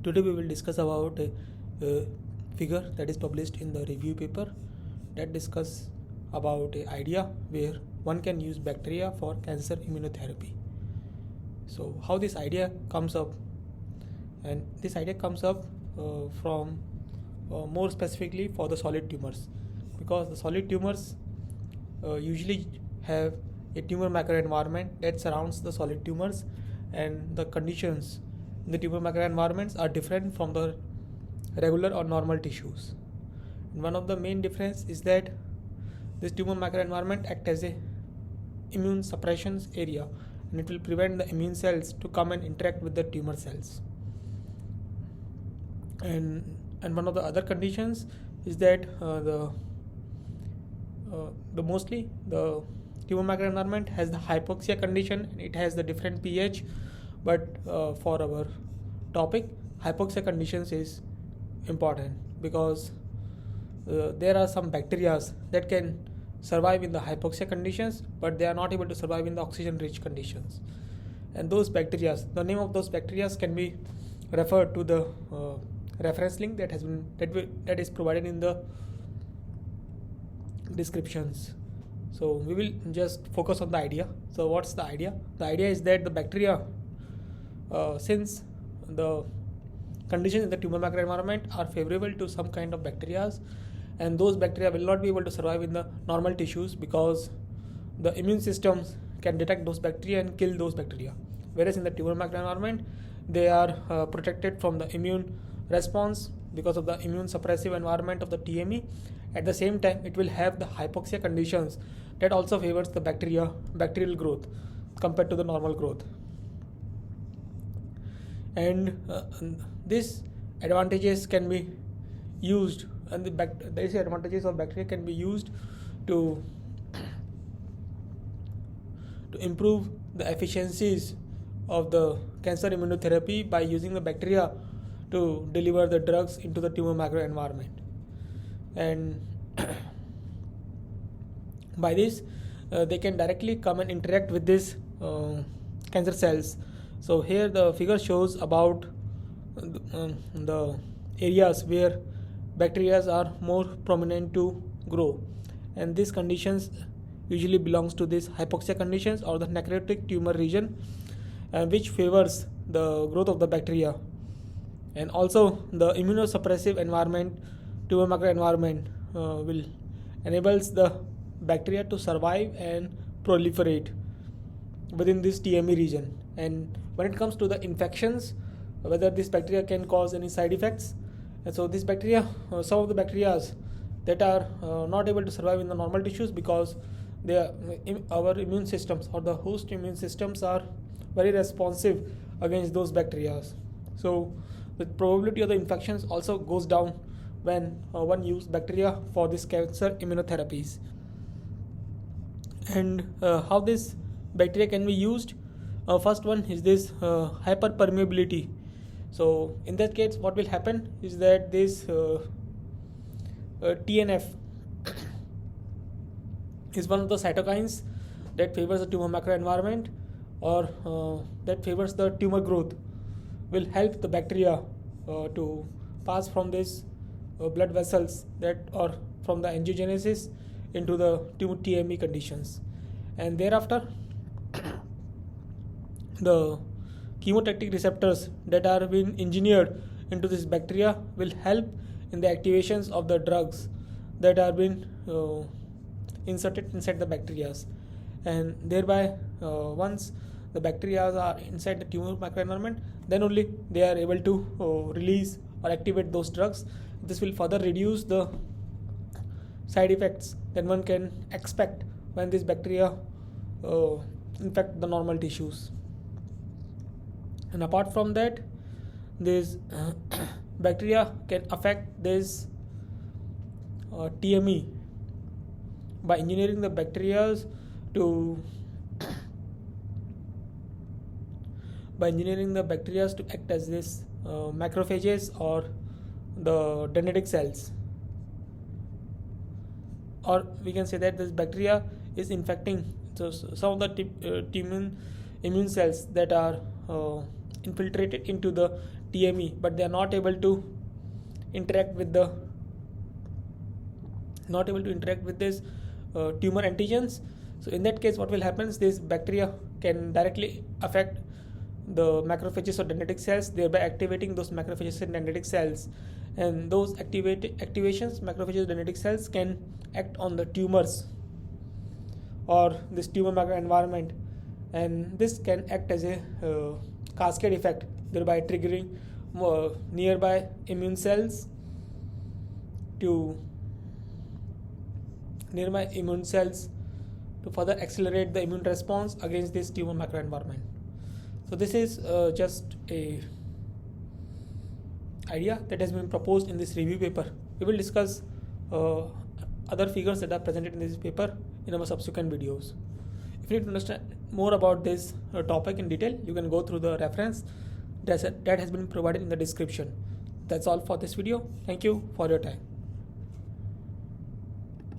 Today we will discuss about a figure that is published in the review paper that discuss about an idea where one can use bacteria for cancer immunotherapy. So how this idea comes up, and this idea comes up from more specifically for the solid tumors, because the solid tumors usually have a tumor microenvironment that surrounds the solid tumors, and the conditions in the tumor microenvironments are different from the regular or normal tissues. And one of the main difference is that this tumor microenvironment acts as a immune suppression area, and it will prevent the immune cells to come and interact with the tumor cells. And one of the other conditions is that the mostly the tumor microenvironment has the hypoxia condition, and it has the different pH, but for our topic, hypoxia conditions is important because there are some bacteria that can survive in the hypoxia conditions, but they are not able to survive in the oxygen rich conditions. And those bacteria, the name of those bacteria can be referred to the reference link that has been that is provided in the descriptions. So we will just focus on the idea. So what's the idea? The idea is that the bacteria, since the conditions in the tumor microenvironment are favorable to some kind of bacteria, and those bacteria will not be able to survive in the normal tissues because the immune systems can detect those bacteria and kill those bacteria. Whereas in the tumor microenvironment, they are protected from the immune response because of the immune suppressive environment of the TME. At the same time, it will have the hypoxia conditions that also favors the bacterial growth compared to the normal growth. And these advantages can be used, and these advantages of bacteria can be used to improve the efficiencies of the cancer immunotherapy by using the bacteria to deliver the drugs into the tumor microenvironment. And by this, they can directly come and interact with these cancer cells. So here the figure shows about the areas where bacteria are more prominent to grow, and these conditions usually belongs to these hypoxia conditions or the necrotic tumor region, which favors the growth of the bacteria. And also the immunosuppressive environment, tumor microenvironment, will enables the bacteria to survive and proliferate within this TME region. And when it comes to the infections, whether this bacteria can cause any side effects, and so this bacteria, some of the bacteria that are not able to survive in the normal tissues because our immune systems or the host immune systems are very responsive against those bacteria. So the probability of the infections also goes down when one uses bacteria for this cancer immunotherapies. And how this bacteria can be used? First one is this hyperpermeability. So in that case, what will happen is that this TNF is one of the cytokines that favors the tumor microenvironment or that favors the tumor growth, will help the bacteria to pass from this blood vessels that or from the angiogenesis into the TME conditions. And thereafter the chemotactic receptors that are being engineered into this bacteria will help in the activations of the drugs that are being inserted inside the bacteria, and thereby once the bacteria are inside the tumor microenvironment, then only they are able to release or activate those drugs. This will further reduce the side effects that one can expect when this bacteria infect the normal tissues. And apart from that, this bacteria can affect this TME by engineering the bacteria to act as this macrophages or the dendritic cells, or we can say that this bacteria is infecting some of the immune cells that are infiltrated into the TME, but they are not able to interact with this tumor antigens. So in that case, what will happen is this bacteria can directly affect the macrophages or dendritic cells, thereby activating those macrophages and dendritic cells. And those activations, macrophages and dendritic cells, can act on the tumors or this tumor microenvironment, and this can act as a cascade effect, thereby triggering nearby immune cells to further accelerate the immune response against this tumor microenvironment. So this is just a idea that has been proposed in this review paper. We will discuss other figures that are presented in this paper in our subsequent videos. If you need to understand more about this topic in detail, you can go through the reference that has been provided in the description. That's all for this video. Thank you for your time.